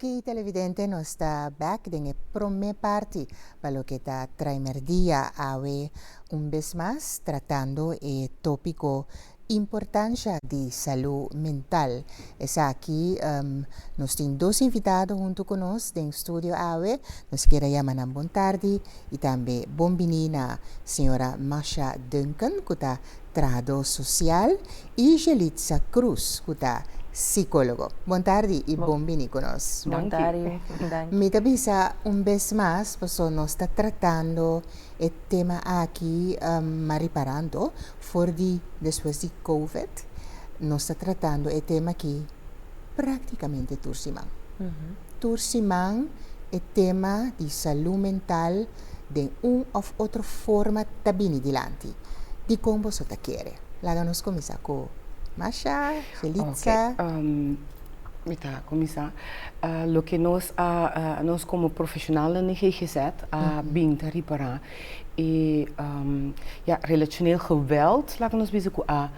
Ok, televidente, no está back en el primer parte para lo que está primer día awe un vez más tratando el tópico importancia de salud mental. Es aquí, nos tienen dos invitados junto con nosotros en estudio AWE, nos quiere llamar a bon tarde y también bombinina señora Masha Duncan, que está trado social, y Jelitza Cruz, que está psicólogo. Bon tarde y bombini con nosotros. Bon tarde. Me avisa un vez más, pues nos está tratando el tema aquí, mariparando, después de COVID, nos está tratando el tema aquí prácticamente tursimán. Tursimán, el tema de salud mental de una u otra forma también delante. De cómo vosotros quiere. Láganos comenzar con Masha, Felitza. Mita, começar. Lo que nós como profissional na GGZ, bem te reparar e relacioneel geweld, laten we bezig a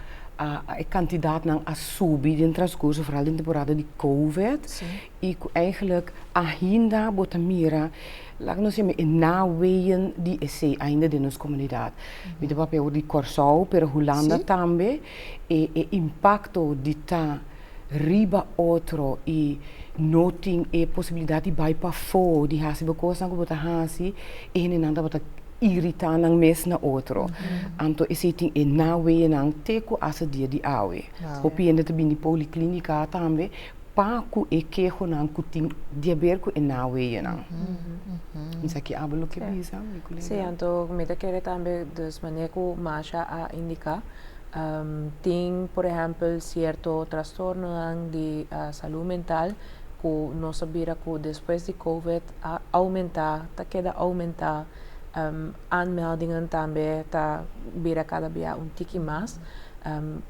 kandidaat naar a subir in het transcurso, vooral in de temporada de COVID, e eigenlijk ainda botamira, laten we zeggen, in naweeën die is ainda de nossa comunidade. Met de papel de Corsau, per Holanda também, e impacto de ta riba outro e noting e possibilidade de vai para fora de hasi bekosa ko bota hasi e nanda bota irritar nang mes na outro. Anto isiting e nawe nang teko asa dia di awe. Hopi ende te bini poliklinika tambe pa ku e keho nang kuting dia ber ku e nawe nang. Misaki abelo que bisa, mi colega. Sim, anto me te querer também dos maneco Masha a indicar. Tem, por exemplo, certo transtorno de saúde mental que nós sabemos que depois de COVID aumentar, queda aumentar, aanmeldingen também tá vira cada dia tique mais.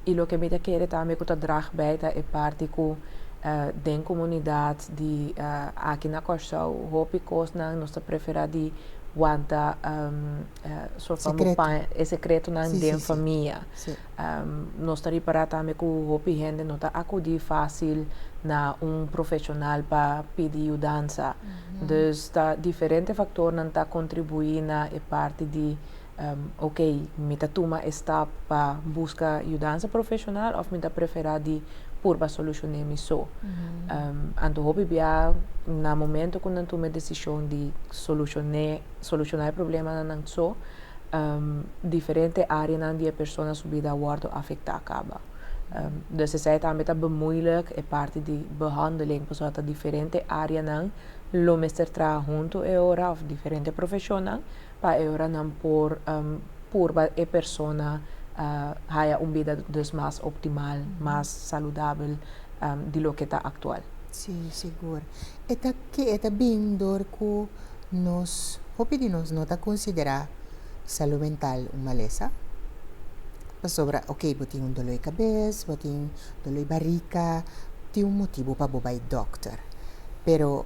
E o que me quer também que tá drag bij é parte que den comunidade de aqui na Costa, hopi costa nós prefere de wanta é secreto na den família. Nós está reparar também que o hopi gente não está acudir fácil na profissional para pedir ajuda. Dus tá diferente fator não está contribuindo na parte de ok, me tá toma está para buscar ajuda profissional ou me tá preferir de para solucionar isso. Anto hopi bia na momento quando não toma decisão de solucionar o problema não só diferente área na die persona subida wordt afecta acaba. Dus zij também tá bemoeilijk é parte de behandeling, pois tá diferente área não lo mester tra junto e ora of diferente profissional para e ora não por a persona haya vida dus mais optimal, mais saudável de lo que está actual. Sim, seguro. Eta que eta bem dor que nós, hopi de nós não tá considerar saúde mental uma lesa. Sobre, ok, botin dolor de cabeça, botin dolor de barriga, tem motivo para bobar doctor. Pero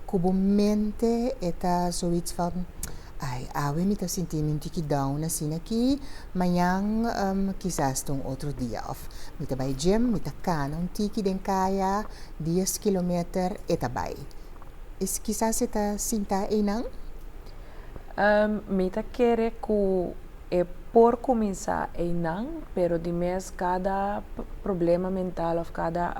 comumente eta zoiets van ai, awe me tá sentindo um tique down assim aqui, amanhã quizás um outro dia. Of me tá vai gym, me tá cana, um tique den kaya, 10 km eta vai. Es quizás eta sinta enang? Me tá querer que é por começar enang, pero de mes cada problema mental ou cada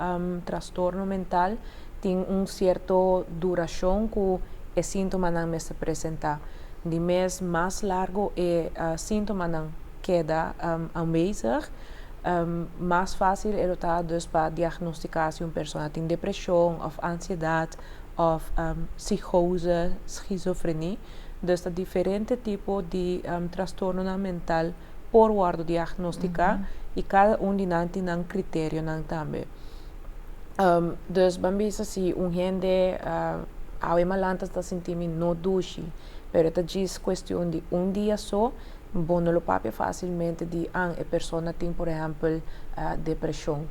transtorno mental tem certo duração que é sintoma não me se apresentar. De mês mais largo é sintoma não queda aanwezig, mais fácil é lutar dus para diagnosticar se uma pessoa tem depressão ou ansiedade ou psicose, esquizofrenia. Dus dat diferente tipo de transtorno mental por guardo diagnosticar e cada de nós tem um critério também. Dus bambisa se gente ao emalantas está sentindo no duche, pero esta diz questão de dia só, bom no papel facilmente de a pessoa tem por exemplo depressão.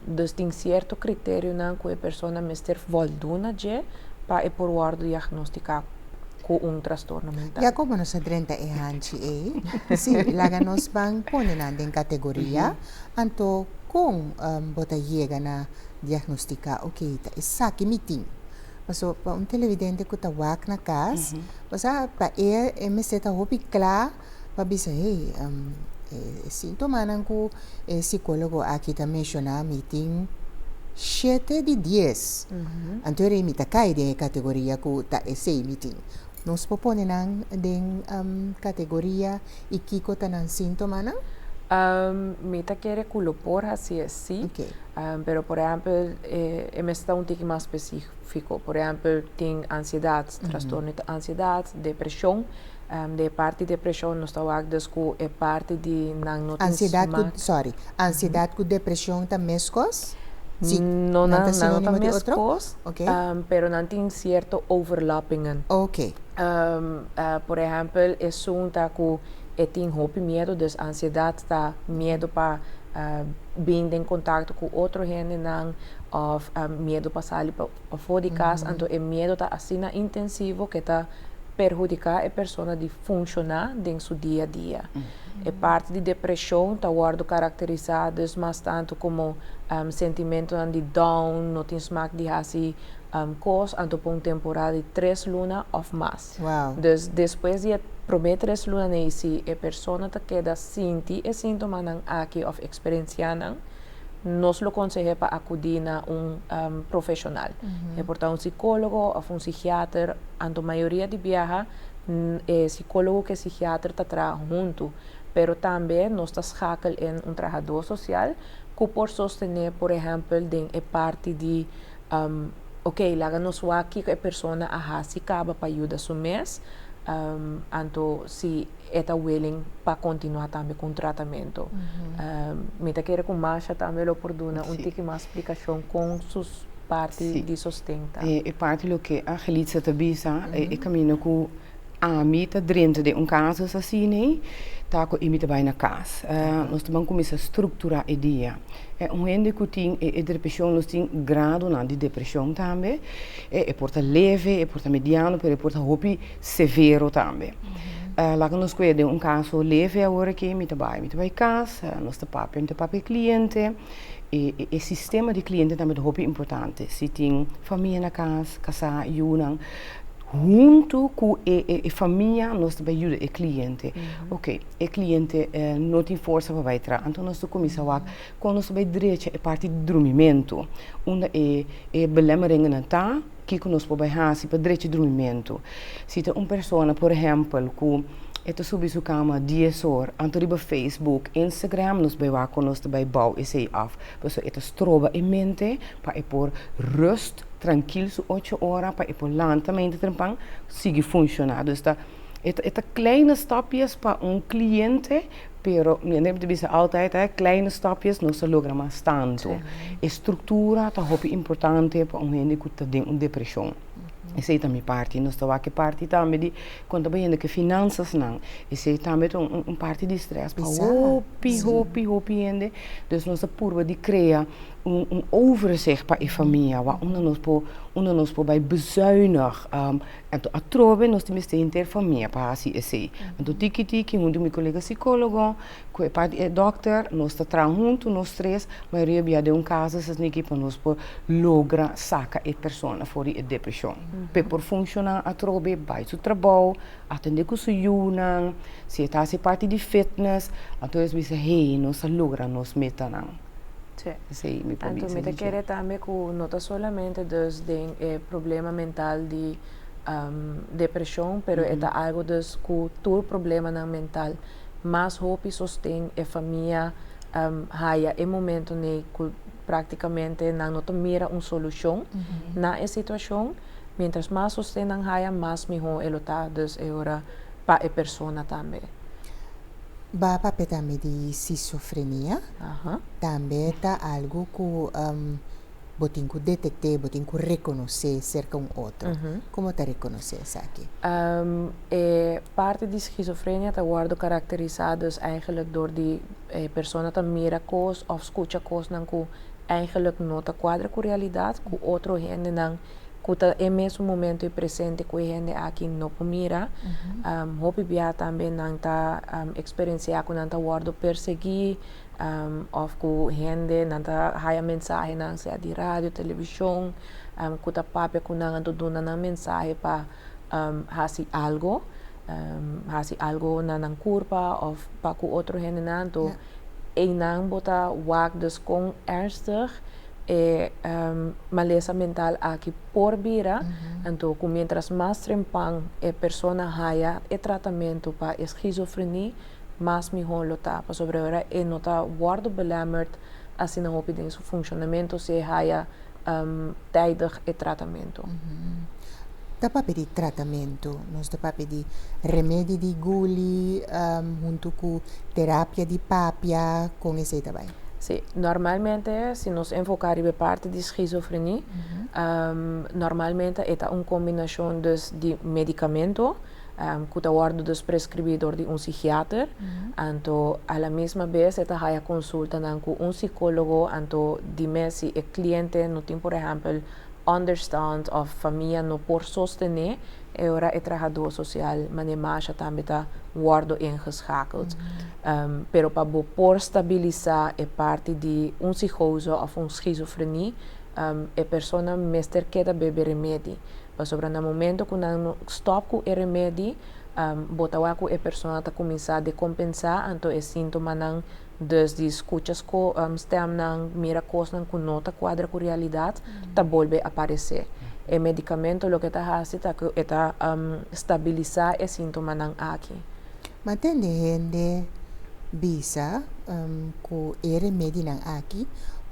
Dus tem certo critério não que a pessoa mister voldoende je para por guardo diagnosticar com transtorno mental. Ja, como nos 30 anos sim, lá nos van ponen em categoria, anto com bota chega na diagnosticar, ok, tá, essa que me tem So, pa un televidente que tá wak na casa, basta pa me seta hopi klaar, pa bisa hey, sintoma nan ku psicólogo aqui tá mencionar meeting 7 de 10. Anterior mi ta cai de categoria ku ta essay meeting. Nos propone nang den categoria e kiko tanan sintoma nan? Mita quiere culopor así es sí, Okay. pero por ejemplo, me está un tique más específico. Por ejemplo, tiene ansiedad, trastorno de ansiedad, depresión. De parte de depresión nos está descu é parte de não Ansiedade com, ansiedade com depressão tá mescos? Não tá não sinônimo de outro? mescos, Okay. pero não tem certo overlappingen. Okay. Por exemplo, é um tá com tem hope medo, dus ansiedade tá medo para vir em contato com outro gente não, ou medo para sair para fora de casa, então é medo tá assim intensivo que tá perjudicar a pessoa de funcionar em seu dia a dia. É parte de depressão, está caracterizada mais tanto como sentimento de down, não tem smaak de assim coisa, então por uma temporada de 3 lunas ou mais. Wow. Dus depois de prometer 3 lunas, se a pessoa está queda sentir e sintoma aqui ou experiência nos lo aconseja para acudir a profissional. É portanto um psicólogo ou um psiquiatra, a maioria de viaja, psicólogo e psiquiatra trabalham junto, pero também nós estamos em um trabalhador social que pode sostener, por exemplo, a parte de ok, lá nos aqui a pessoa se acaba para ajudar seu mês, então se está willing para continuar também com o tratamento. Me quero com Masha também oportuna um tique mais explicação com suas partes de sustento. E parte do que a Gelitza Tabisa e caminho com a mita dentro de caso assim, né? Tá com imita bem na casa. Nós também começamos a estruturar a dia. Gente que tem depressão, nós tem grado de depressão também. Porta leve, porta mediano, porta hopi severo também. Lá que nós cuidamos caso leve agora que imita bem casa, nós tá papel cliente. E sistema de cliente também é muito importante. Se tem família na casa, casar, junam, junto com a família, nós também ajudamos o cliente. Ok, o cliente não tem força para entrar, então nós começamos a quando nós também direito a parte de dormimento, onde é belemmeringen não está, que nós podemos fazer para direito de dormimento. Se tem uma pessoa, por exemplo, que ito subi su cama 10 horas, anto riba Facebook, Instagram, nos bij wakker, nos bij bouw, is hij af. Dus ito stroba in mente, pa por rust, tranquilo, su 8 horas, pa por lentamente trempang, sigue funcionar. Dus ito kleine stapjes pa cliente, pero nem te bisa altijd, kleine stapjes, no se logra más tanto. Estrutura, ta hopi importante pa gente que ta den depressão. Essa é também parte, nós estamos aqui parte também de quando bem que finanças não, essa é também parte de stress, para hopi, ende, dus nós purva de criar overzicht para a família, waar onder nos po bij bezuinig, en to atrobe nos temos te inter família para assim esse, en to tiki junto meu colega psicólogo, que parte dokter, nós tá tra junto nós três, mas maioria de caso se nem para nós po logra saca a pessoa fora de depressão, por funcionar atrobe bij seu trabalho, atender com sua junang, se está se parte de fitness, então eles dizem hey, nós logra nos meta não. Sí. Entonces, me quiere también que no solamente de problema mental de depresión, pero es algo de que todo problema mental más hopi sostén a familia haya en momento ne que prácticamente no mira una solución na esa situación, mientras más sostén haya más mejor el está ahora para la persona también. Ba papel também de esquizofrenia, também tá algo que botin que detectar, botin que reconhecer cerca um outro. Como tá reconhecer isso aqui? Parte de esquizofrenia está caracterizadas eigenlijk door die persona te mira coisas of escucha coisas que eigenlijk não tá quadra com realidade, que outro gente não que é mesmo momento presente que a gente aqui não mira, hopi bia também não tá experienciar que não tá guardo perseguir, ou que gente não tá haya mensagem não seja de rádio, televisão, kuta papia kunang do duna ng mensahe pa hasi algo na ng kurpa of pa ku otro henenanto nang bota wak dus kung ernstig malesa mental aqui por bira, então mientras mais trempang persona haya tratamento para esquizofrenia, mais melhor lo tapa sobre ora nota guardo belemmerd assim não opedem seu funcionamento se haya tijdig tratamento. Da papi di trattamento, non da papi di rimedi di guli, junto con terapia di papia, con esse também. Sim, normalmente, se nos enfocarmos na parte de esquizofrenia, normalmente é uma combinação de medicamento, que está dus prescrito por um psiquiatra, então, a mesma vez, é a consulta com um psicólogo, então, de se o cliente não tem, por exemplo, understand of família não por sostener, ora é trabalhador social, mas é mais também está guardo ingeschakeld. Pero para por stabilizar a parte de psicose ou schizofrenia, a pessoa mestre queda beber remédio. Mas sobre no momento que não stop com o remédio, botawa com a pessoa está começar a decompensar, então é sintoma não dus die escuchas com stem não mira coisa não nota quadra com realidade, tá volve a aparecer. O medicamento lo que está fazendo é estabilizar o sintoma não aqui. Mas tem gente bisa com o remédio não aqui,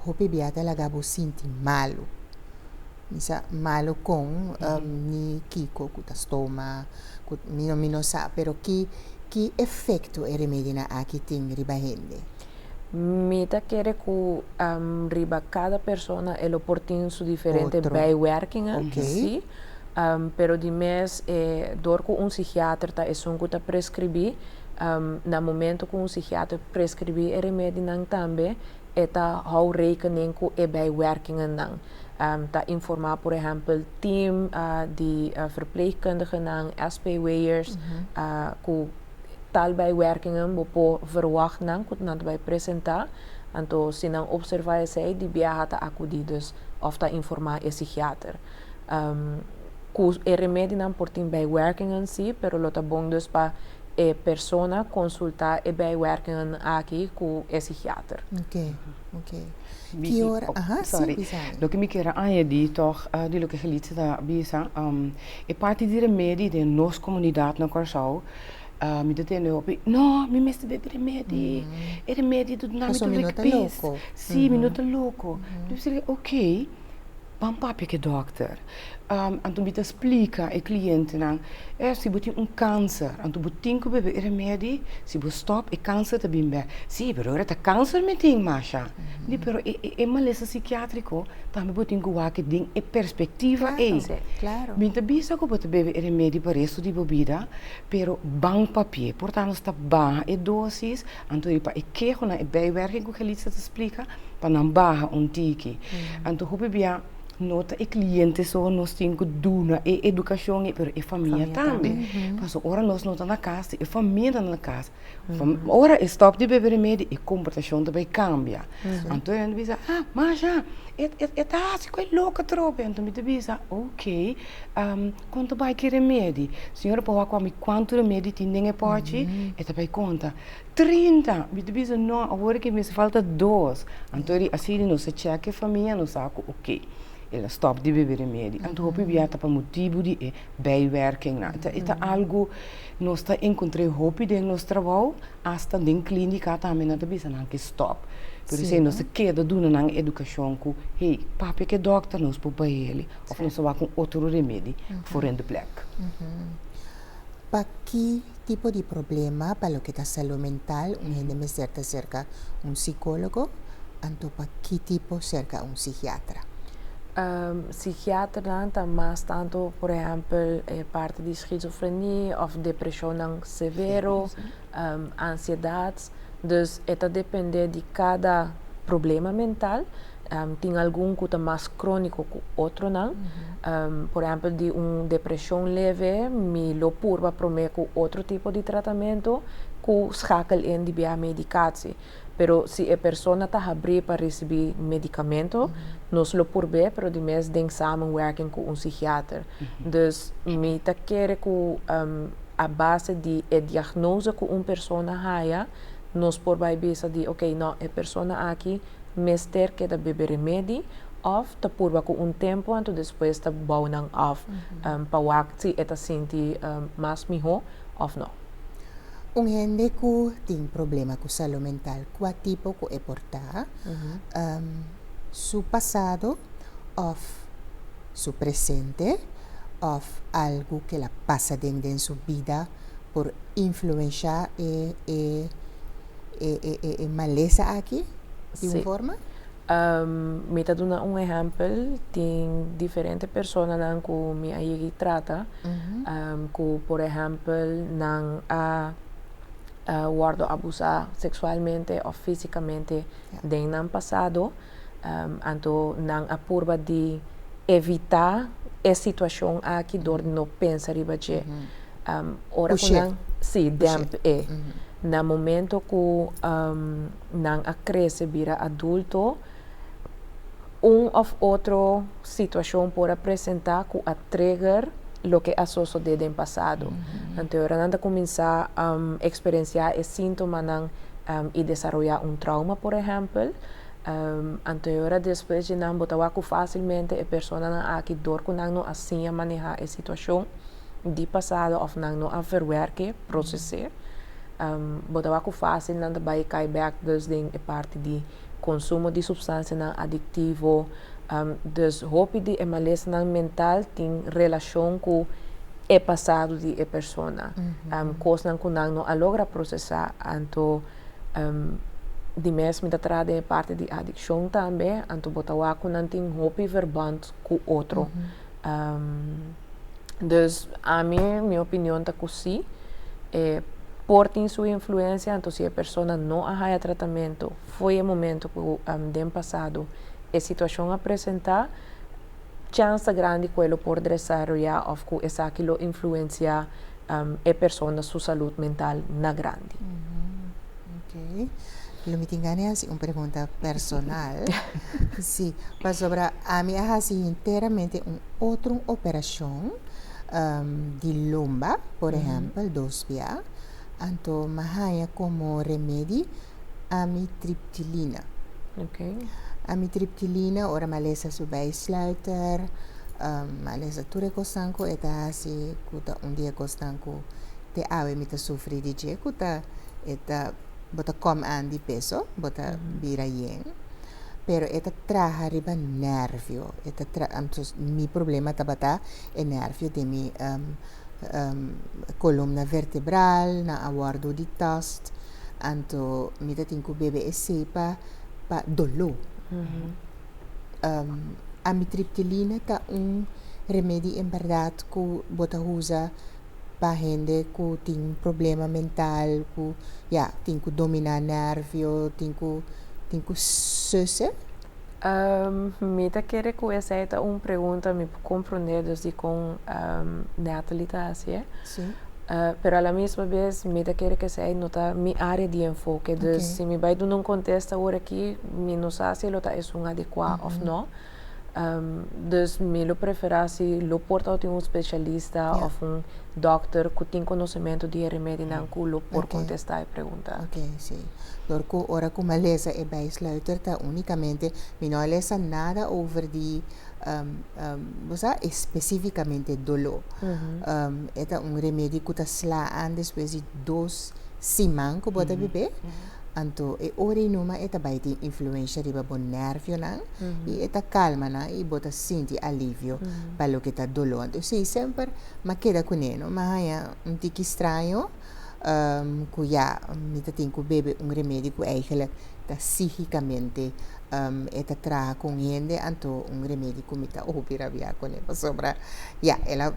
hope biata lagabo sinti malo. Misa malo com ni kiko kuta stoma, mino sa, pero que efeito o remédio não aqui tem riba gente. Mita quer que riba cada pessoa ele portem su diferente bijwerkingen, sim. Pero de mês door com psiquiatra tá é que tá prescrever na momento que psiquiatra prescrever o remédio não também tá hou rekening com e bijwerkingen não tá informar por exemplo team de verpleegkundigen não SPW'ers que tal bijwerkingen po verwacht não que não vai apresentar então se não observar esse de viajar tá acudidos of tá informar o psiquiatra o remédio não portem bijwerkingen sim, pero lo tá bom dus para a persona consultar e bijwerkingen aqui com o psiquiatra. Ok. Que hora? Sorry. Lo que me quero añadir toch, de lo que geliet da bisa, e parte di remédio de nos comunidade na Corsau, mi detene op, no, mi meste beber remédio, e remédio do nome do recpes. Sim, minuto louco. Eu disse, ok, vamos papi que doctor. Então, me explica ao cliente, se você tem câncer, então você tem que beber remédio, se você stop, o câncer também bem. Sim, mas agora o câncer me tem, Masha. Pero é maleza psiquiátrico, também você tem que ver que tem perspectiva. Claro. Minta bisa que você bebe remédio para resto de bebida, pero bang papier, portanto, está barra e dosis, então, para o que é bijwerking que ele explica, para não barra tiki. Então, eu bebia nota e cliente só nós temos que dar e educação e a família também. Mas ora nós não estamos na casa e a família na casa. Ora stop de beber remédio e a comportação também cambia. Então ele diz, mas já tá assim que é louca tropa. Então me diz, ok, quanto vai que remédio? Senhora pode falar quanto remédio tem nem pode e também conta 30. Me diz não, agora que me falta 2. Então assim nós se checa a família nós sabe ok. Ela stop de beber remédio. Então, eu biata para motivo de bijwerking. Então, é algo nós está encontrei hope de nosso trabalho, hasta em clínica também não bisa não que stop. Por isso nós queda dando na educação com, hey, papi que doctor nós para ele, ou nós vamos com outro remédio fora do plek. Para que tipo de problema para o que está saúde mental, gente me cerca psicólogo, então para que tipo cerca psiquiatra? Psiquiatra está mais tanto, por exemplo, parte de esquizofrenia ou depressão severo, ansiedade. Dus это depende de cada problema mental. Tem algum que é mais crônico que outro não. Por exemplo, de uma depressão leve, me lo purva promete com outro tipo de tratamento que escakel in de medicatie. Pero se a persona está abrir para receber medicamento, nós lo por bem, pero de mes tem samenwerking com psiquiatra. Dus me tá querer que a base de a diagnose que uma persona haya, nós por vai bisa de, ok, não, a persona aqui mester que da beber remédio, of ta purba com tempo, então depois ta bau nang of, para wakti eta sinti mais melhor, of não. Gente que tem problema com saúde mental, qual tipo que é portar, seu passado, ou seu presente, ou algo que ela passa dentro de sua vida por influenciar e maleza aqui, de uma forma? Me está dando exemplo, tem diferentes pessoas que me aí trata, que por exemplo, não guardo abusar sexualmente ou fisicamente no passado, então não a curva de evitar a situação aqui dor não pensa riba de ora quando sim damp no momento que não a cresce vira adulto ou outra situação pode apresentar que a trigger lo que ha sucedido no passado. Então, ahora nada começar a experienciar esse síntoma e desenvolver trauma, por exemplo. Então, ahora depois de não botar facilmente a pessoa aqui dor com não assim a manejar a situação de passado ou não a verwerken, processar. Botar fácil não vai cair back dus a parte de consumo de substância adictivo. Dus hoop de a maleza mental tem relação com o passado de a pessoa. Coisas que não a logra processar, então de mesmo da trade a parte de adicção também, então botar que não tem hoop verband com outro. Dus a minha opinião tá que sim, por ter sua influência, então se a pessoa não arranha tratamento, foi o momento que no passado a situação apresentar, chance grande que ele pode desarrollar ou que essa aquilo influencia a pessoa sua saúde mental na grande. Ok. Lo me tingane assim uma pergunta personal. Sim, para sobre a minha assim inteiramente outra operação de lomba, por exemplo, dospia, então mahaya como remédio amitriptilina. Ok. Amitriptilina, ora malesa su bijsluiter, malesa ture costanco, eta asi kuta dia costanco te ave mita sufri di je, kuta eta bota kom aan di peso, bota bira yen. Pero eta traha riba nervio, eta mi problema tabata e nervio de mi columna vertebral, na aguardo di tast, anto mita tinku bebe e sepa pa dolo. Amitriptilina ta remédio em verdade que bota usa para gente que tem problema mental, que tem que dominar nervio, tem que susse. Me tá querer que essa é uma pergunta me compreender desde com Natalie tá assim. Sim. Pero a la misma vez me da querer que seja nota mi área de enfoque. Dus Okay. se me vai dar um contexto agora aqui, me não sabe se lo tá é um adequado ou não. Dus me lo prefere se lo porta a um especialista ou doctor que tem conhecimento de remédio não que lo por contestar a pergunta. Ok, sim. Porque ora como lesa e bijsluiter tá unicamente, me não lesa nada over die especificamente dolor. Eta remédio que tá slaan depois de 2 semanas que bota bebê. Anto e ora numa eta vai ter influência riba bon nervio nan e eta calma na e bota senti alivio para lo que tá dolor. Então sim, sempre ma queda com ele, mas é tique estranho que já me tem que beber remédio que eigenlijk tá psicicamente eta traga com ele, anto remédio que me tá opera via com ele. Sobra,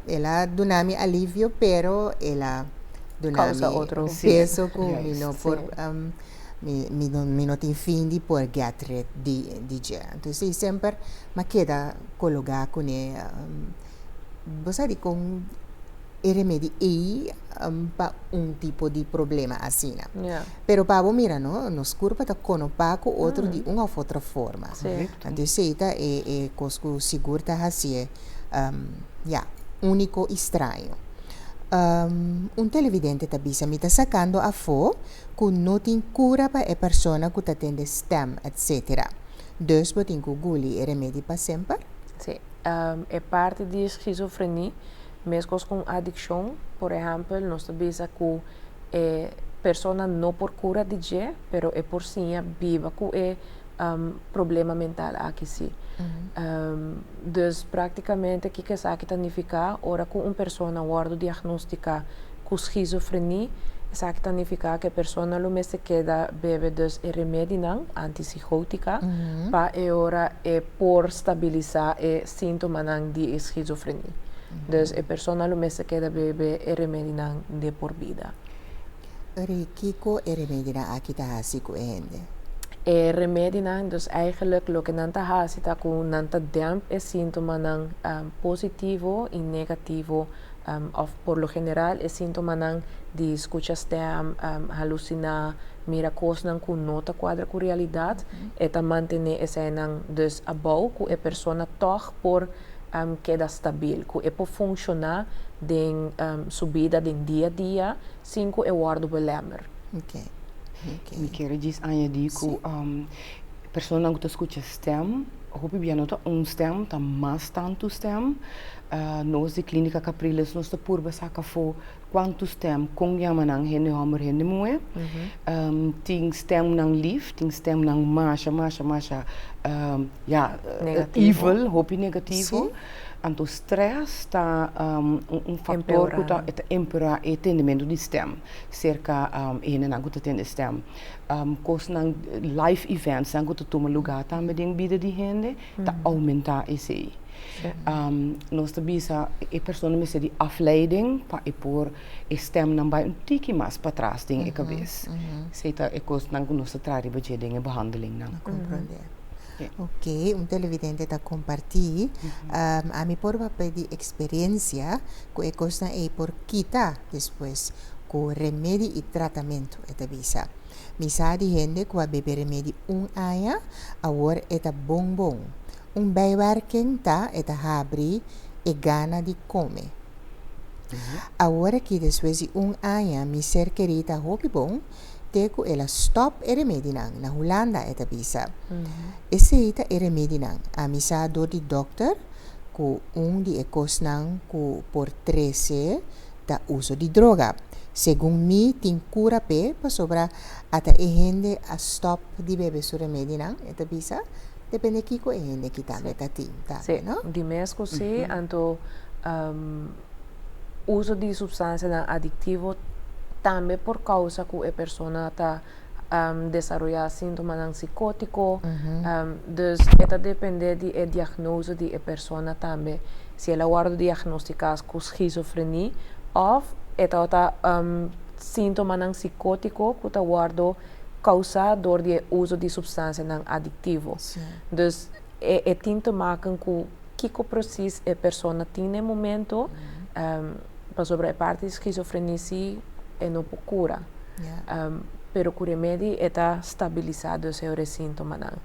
ela dona-me alivio, pero ela Causa dona-me outro peso que Yes. me não por mi non ti findi por gatre di gente. Então, sempre ma queda colocar com você com e remédio e pa tipo de problema assim. Yeah. Pero para mira, no, nos curva ta kono pa com outro de uma ou outra forma. Sim. Então, seita é cosco seguro tá assim, único e estranho. Televidente tá bisa mi tá sacando a fo que não tem cura para a pessoa que tá tendo stem, etc. Dus botin ku guli e remédio para sempre? Sim. É parte de esquizofrenia, mesmo com adicção, por exemplo, nós sabemos que a pessoa não por cura de je, pero é por sim viva com problema mental aqui sim. Dus praticamente o que significa, ora que uma pessoa guarda diagnostica com esquizofrenia, significa que a pessoa não se queda bebe dus remédio não antipsicótica para ora por estabilizar o sintoma não de esquizofrenia. Dus a pessoa não se queda bebe remédio não de por vida. Kiko remédio na aqui tá assim com ende. Remédio não, dus eigenlijk lo que nanta hasita com nanta damp é sintoma não positivo e negativo. Of por lo general é sintoma não de escuchas halucinar, mira coisas não com nota quadra com realidade, e manter essa não dus abau que a pessoa toch por queda stabil, que é por funcionar den subida den dia a dia, sem que eu guardo belemmer. Okay. Mi quero dizer añadir que pessoa não que escuta stem, hope bem nota stem, tá mais tanto stem. Nós de clínica Capriles nós tá por saca fo quanto stem com yamanang hene homer hene moe. Ting stem nang lief, ting stem nang masha evil, hope negativo. Anto stress está fator que está empeorar o entendimento do stem, cerca não que tem stem, cos nang life events nang que toma lugar também dentro vida de gente, está aumentar esse. Nós também a pessoa me de afleiding para por stem nang vai tiki mais para trás dentro a cabeça. Seita é cos nang que nós traz para dentro behandeling nang. Compreender. Ok, televidente está compartilhando. A mim por pedir experiência que é coisa é por quitar depois com remédio e tratamento esta visa. Misa de gente que vai beber remédio ano, agora é bom. Bijwerking tá é abrir e gana de comer. Agora que depois de ano, mi ser querida hobby bom, teku ela stop e remédio na Holanda esta visa. Esse ita e remédio nang amisa do di doctor ku di ekos nang ku por 13 da uso di droga. Según mi tin cura pe pa sobra ata e gente a stop di bebe su remédio nang esta visa. Depende kiko e gente que tá meta tim, tá, no? Di mesmo sim, anto uso de substância não adictivo também por causa que a pessoa está desarrollar sintomas não psicótico, dus это depende de diagnose de a pessoa também, se ela guarda diagnosticar com esquizofrenia ou está sintoma não psicótico que está guarda causado de uso de substância não adictivo. Dus é tinto maken que o processo a pessoa tem no momento, para sobre a parte de esquizofrenia sim é não por cura. Pero o remédio está estabilizado esse sintoma não.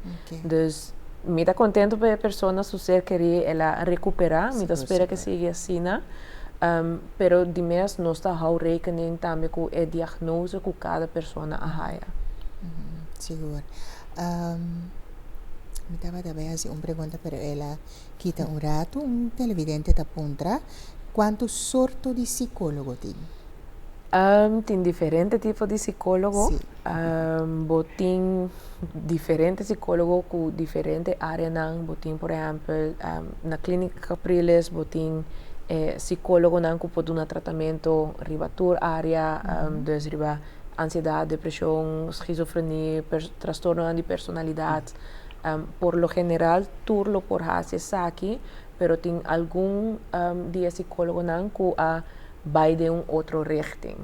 Dus me está contento para a pessoa se ser querer ela recuperar, me está espera que siga assim, pero de mês nós está hou rekening também com a diagnose que cada pessoa ahaia. Seguro. Me estava também assim uma pergunta para ela, quita rato, televidente está puntra, quantos sortos de psicólogo tem? Tem diferentes tipos de psicólogo, tem diferentes psicólogos com diferentes áreas, tem, por exemplo, na clínica Capriles, tem psicólogo que pode dar tratamento riba tour área, dus riba ansiedade, depressão, esquizofrenia, transtorno de personalidade. Por lo general, turlo por hacer aqui, pero tem algum dia psicólogo que vai de outro richting.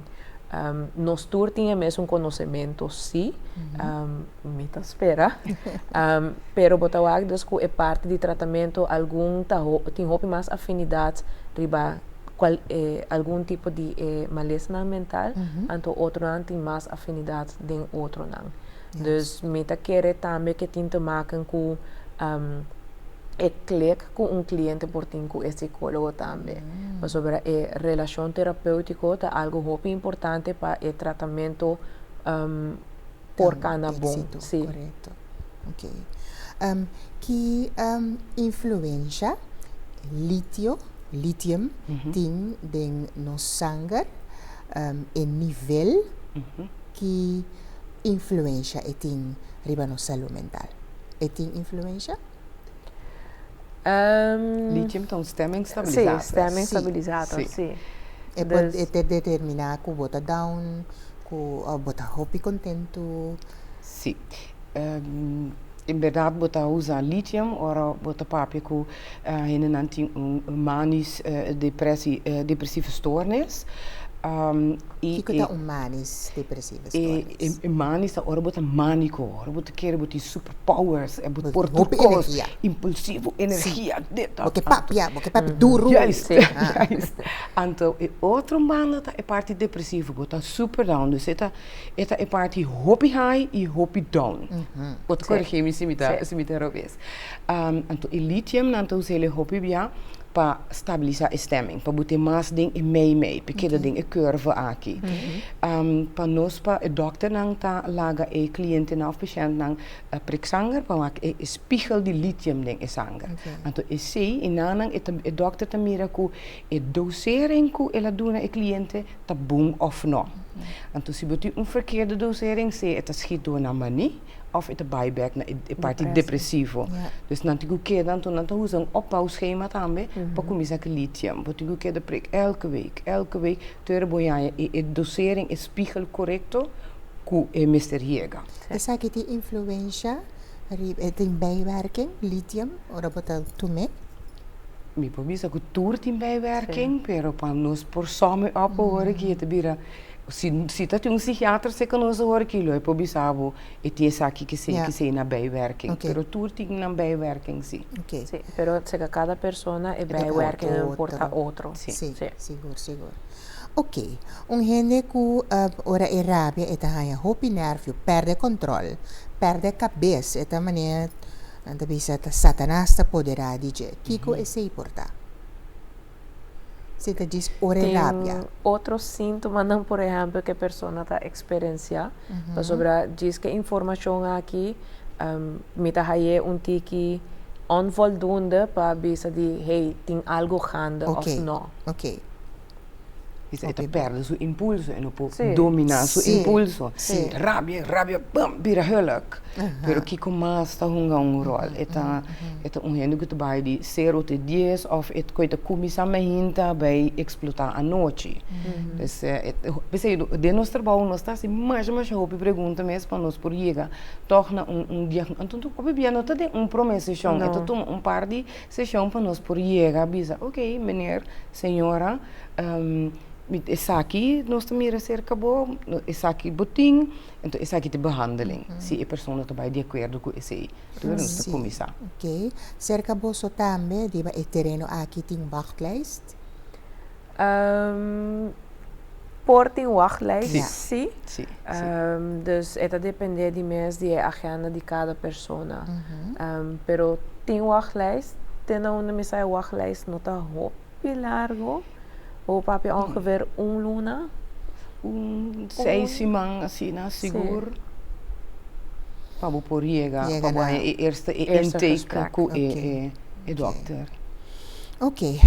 Nós temos mesmo conhecimento, sim, me espera, pero botawag dos que é parte de tratamento, algum tem mais afinidade riba algún tipo de malestar mental, anto outro não tem mais afinidade com outro não. Dus meta querer também que tem te maken com clic com cliente por tem com psicólogo também. Mas sobre a relação terapêutica é algo muito importante para o tratamento por cada bom. Sim. Correto. Ok. Que influência lithium tem no sangue em nível que influência tem riba no saúde mental. Tem influência? Lithium tem stemming stabilisator. Sim, stemming stabilisator, sim. É determinar que bota down, que bota happy contento. Sim. In verdade, bota usa lithium, ora bota papi que não tem manis depressieve stoornis. Que é manis depressieve stoornis? Manis, ora bota manico, ora bota querer bota superpowers, bota portucos, impulsivo, energia, Porque papi duro. Juist. Então, outro banda é parte depressiva, bota super down, dus é parte hobby high e hobby down. Bota corrigir-me se me derrubes. Então, o lithium, então, ele hobby bia, para stabilizar a stemming, para botar mais ding em meio, porque ding é curva aqui. Para nós, para o dokter não tá laga a cliente não patiënt não prik sanger, para mak é spiegel de lithium ding é sanger. Então é sei e nanang o dokter tá mira que a dosering que ela dá na cliente tá bom of não. Então se botar verkeerde dosering, se het schiet door na manie. Of het buyback na parte depressivo. Dus natuurlijk keer dan toen we een opbouwschema hebben, pak we met lithium. Want ik keer de prik elke week, turboja je dosering is spiegel correcto, ku Mr. Hiega. Is dat die influenza, het bijwerking, lithium, of dat toe mee? Mi probeer ook toert in bijwerking, pero para nos por some op hoor ik je te bira. Se tá um psiquiatra se conosco agora que é pobisabo e tem essa aqui que sei na bijwerking, pero tudo tem na bijwerking sim. Okay. Sí, pero cada persona é bijwerking porta outro. Sim, seguro. Ok, gente que ora é rabia e tá hopi nervio, perde controle, perde cabeça, e maneira anda bisa Satanás tá poderá dizer, Kiko é sei portar. Se te diz ora rabia. Outros sintomas, não, por exemplo, que a pessoa está experienciando, sobre diz que informação aqui, me tá aí tiki onvoldoende para bisa de, hey, tem algo grande ou não. Ok. Isso perde seu impulso e não pode dominar seu impulso. Rabia, bam, vira hulk. Pero que começa a jogar rol. É gente que vai de 0 até 10 ou é coisa começa a hinta vai explotar a noite. De nosso trabalho nós está mais roupa pergunta mesmo para nós por chegar torna diagnóstico. Então o bebê não tem promessa sessão, então par de sessão para nós por chegar bisa, ok, meneer, senhora, essa aqui nós também cerca bom, essa aqui botim, então essa aqui de behandeling. Se a pessoa está bem de acordo com esse, então nós começar. Ok, cerca bom só também, diba o terreno aqui tem wachtlijst. Por tem wachtlijst, sim. Dus het depende de mês de agenda de cada pessoa. Pero tem wachtlijst, tem uma mensagem wachtlijst não está muito largo. O papi ongeveer luna? 6 maanden, assim, na seguro. Para por chegar, para a eerste intake com o dokter. Ok,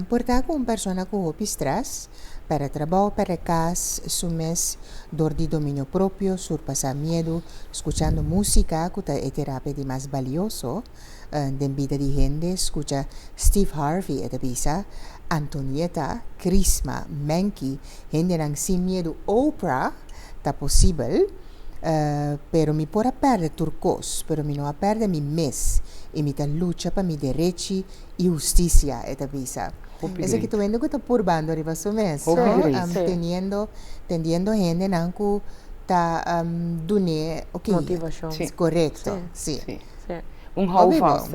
portar com pessoa com stress, para trabalho, para casa, sumes, dor de domínio próprio, surpassar medo, escuchando música, que é terapia de mais valioso, de vida de gente, escucha Steve Harvey, é bisa, Antonieta, Crisma, Menki, gente nang sin miedo Oprah, tá possível, pero mi pora perde turcos, pero mi não perde mi mes, e mi ta lucha pa mi direiti e justicia, eta bisa. Ese que tu vendo que tá por bando arriba so mes, teniendo gente nang ku ta dune, ok, motivação. Correcto, sim. Houvast,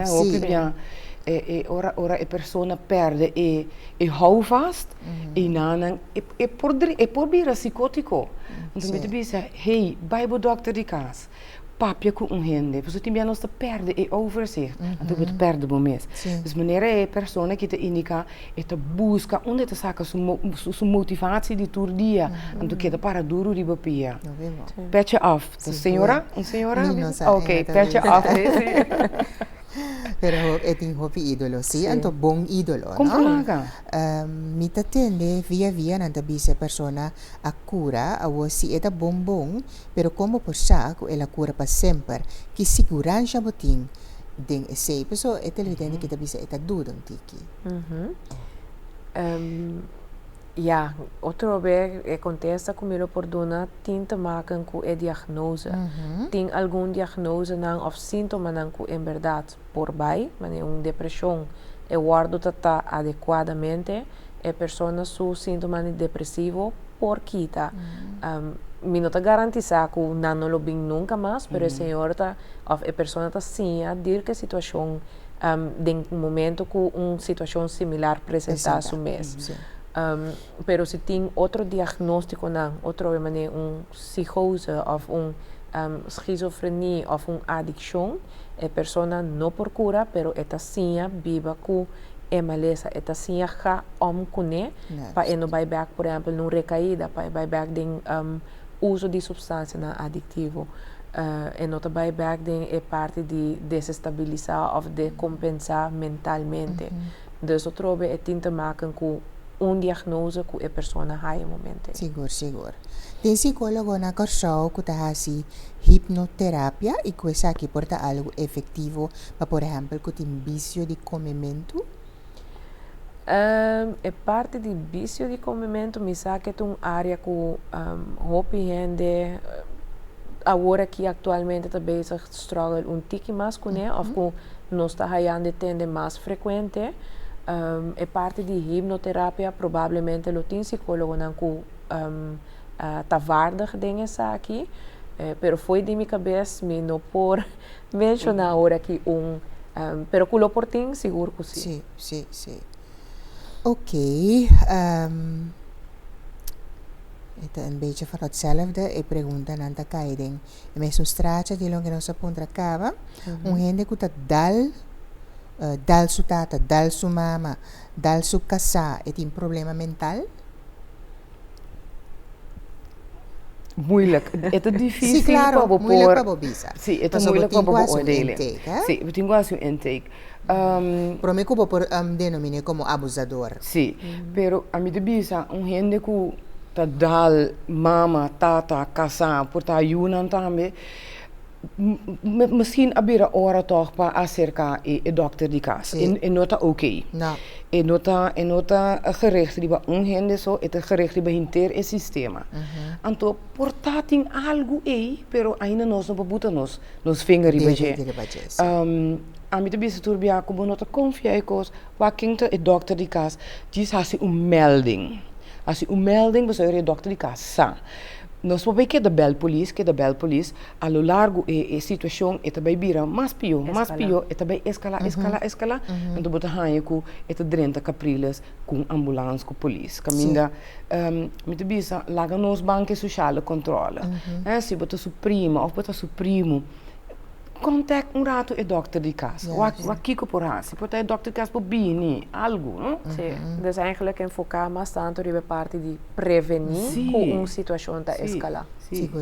hè, ora a persona perde e houvast e nanan e por bira psicótico. Então me dice, hey, Bible doctor de casa. Papia com gente, você tem bem nossa perde e overzicht, então você perde o mês. Dus wanneer é persona que te indica, te busca onde te saca sua motivação de todo dia, então que te para duro de bapia. Petje af, senhora, senhora, ok, petje af. Pero é tem hopi ídolo, sim, então bom ídolo, não? Mi tende via nanta bisa persona a cura, a si eta bom, pero como por saco ela cura para sempre, que segurança botin den sei, pessoa é televidente que ta bisa eta dudang tiki. Ja, outra vez contesta comigo por dona tem te maken com a diagnose. Tem algum diagnose não of sintoma não que em verdade por bem, mas uma depressão e guardo tá adequadamente a pessoa su sintoma depressivo por quita. Mi não tá garantiza que não lo bem nunca mais, pero a senhora of a pessoa tá sim a dir que situação de momento que uma situação similar apresenta su mês. Pero se tem outro diagnóstico não, outra maneira psicose ou esquizofrenia ou adicção, a pessoa não procura, pero esta sim viva com a maleza, esta sim já omcune, para não vai back, por exemplo, numa recaída, para vai back de uso de substância adictivo. E não vai back de parte de desestabilizar ou de compensar mentalmente. Dus outra vez tem te maken com diagnose que a pessoa ha em momento. Seguro. Tem psicólogo na corso que tá assim hipnoterapia e que essa aqui porta algo efetivo para, por exemplo, que tem vício de comimento. É parte de vício de comimento, me sabe que é uma área que hopi gente agora que atualmente está bezig struggle tique mais com ou que não está hayando tende mais frequente. É parte de hipnoterapia, provavelmente lo tem psicólogo não que tá vardig dingen aqui, pero foi de minha cabeça me não por mencionar agora que pero que lo por tem seguro que sim. Sim. Ok. Het een beetje van hetzelfde. Ik pergunta nanta kaiden. E mesmo straatje die longe nossa pontra cava. Gente que tá dal su tata, dal su mama, dal su casa, e tem problema mental? Moeilijk. Het is difícil para pôr. Moeilijk para bobisa. Sim, het is moeilijk para beoordelen. Sim, we tem quase um intake. Prometo por denominar como abusador. Sim, pero a mim de bisa gente que tá dal mama, tata, casa, por tá ayunan também. Misschien abira ora toch pa acerca e dokter di casa. E nota oké. No. E nota gericht die ba gente so, e gericht die ba inter e sistema. Anto portating algo pero ainda nós não babuta nos finger ribaje. A mim também se turbia como nota confia cos, wa kinta e dokter di casa, diz assim melding. Assim melding was e dokter di casa. Nós sabemos que da bel police, a lo largo e situação é também vira mais pior, é também escala. Então bota hanha com é drenta capriles com ambulância com polícia. Caminda, me te bisa laga nos banque sociale controle. Se bota supremo ou bota supremo, contact rato e dokter di casa. Wat kiko por hasi, porta e dokter di casa por bini, algo, no? Sim. Dus eigenlijk enfocar mais tanto de parte de prevenir com uma situação da escalar.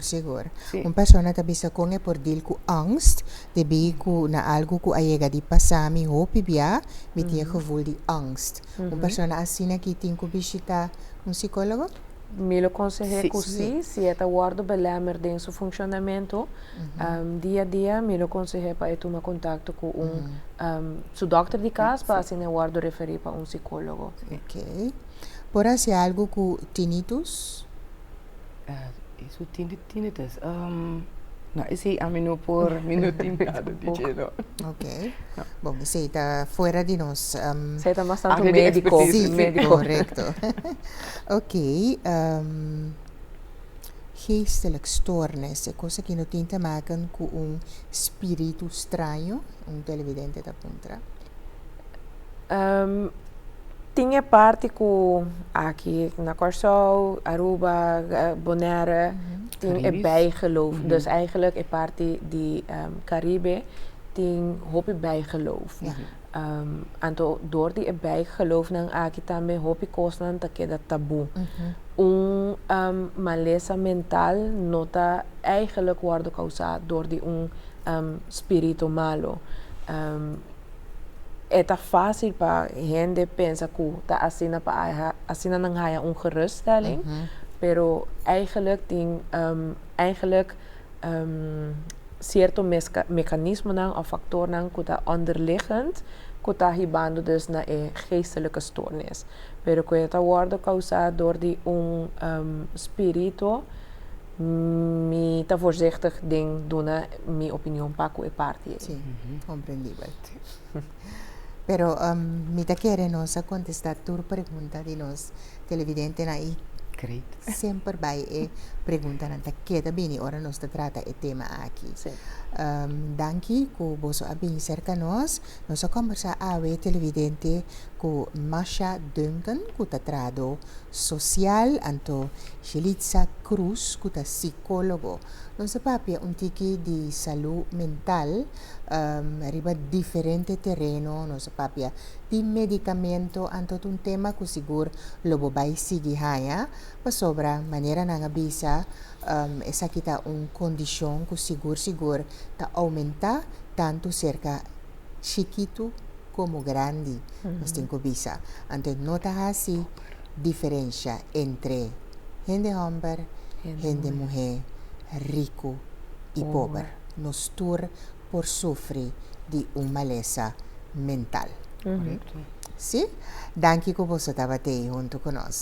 Seguro. Uma pessoa está bisa com por deal com angst, de bico na algo que ayega de passar mi hopi bia, me tinha gevoel de angst. Uma pessoa assim que tem que visitar psicólogo? Me aconselho que sim, se é guardo belemmer em seu funcionamento, dia a dia, me aconselho para tomar contato com seu doctor de casa, para assim guardo referir para psicólogo. Ok. Por assim, algo com tinnitus? Isso tinnitus. Não, esse a mim por minutinho nada dizendo. Ok. Bom, isso está fora de nós. Você está bastante médico. Sim, correto. Ok. Geestelijk stoornis, é coisa que não tem te maken com espírito estranho, televidente da contra. Tinha parte com aqui na Curaçao, Aruba, Bonaire, tinha Caribisch. bijgeloof. Dus eigenlijk een parte die Caribe, tinha hopi bijgeloof. Ja. Anto door die bijgeloof nang aki também hopi kosnan ta keda taboe. Mhm. Malesa mental nota eigenlijk worden causado door die spirito malo. Eta fácil para gente pensa que ta asina nang haya geruststelling, pero eigenlijk cierto mechanisme nang of factor nang kuta onderliggend kuta hibando dus na geestelijke stoornis. Pero que eta wordt causado door die spirito, mi ta voorzichtig ding doen mi opinion paco e parti. Sí, comprendible. Pero mi te quiere nos a contestar tu pregunta de nos televidente na i Great. sempre bij e pregunta na te queda bene ora nos te trata e tema aqui. Sí. Danki ku boso abin cerca nos a conversa awe televidente ku Masha Duncan ku ta trado social anto Shelitza Cruz ku ta psicólogo. Nos papia un tiki di salud mental riba differente terreno nos papia di medicamento anto un tema ku sigur lobo bay sigi haya pa sobra manera nang abisa esa kita un condition ku sigur ta aumenta tanto cerca chiquito como grande nos tengo bisa ante nota así diferencia entre gente hombre gente mujer rico y pobre nos tur por sufrir de una maleza mental. Correcto. ¿Sí? Danke ko po sa tabate junto con nos.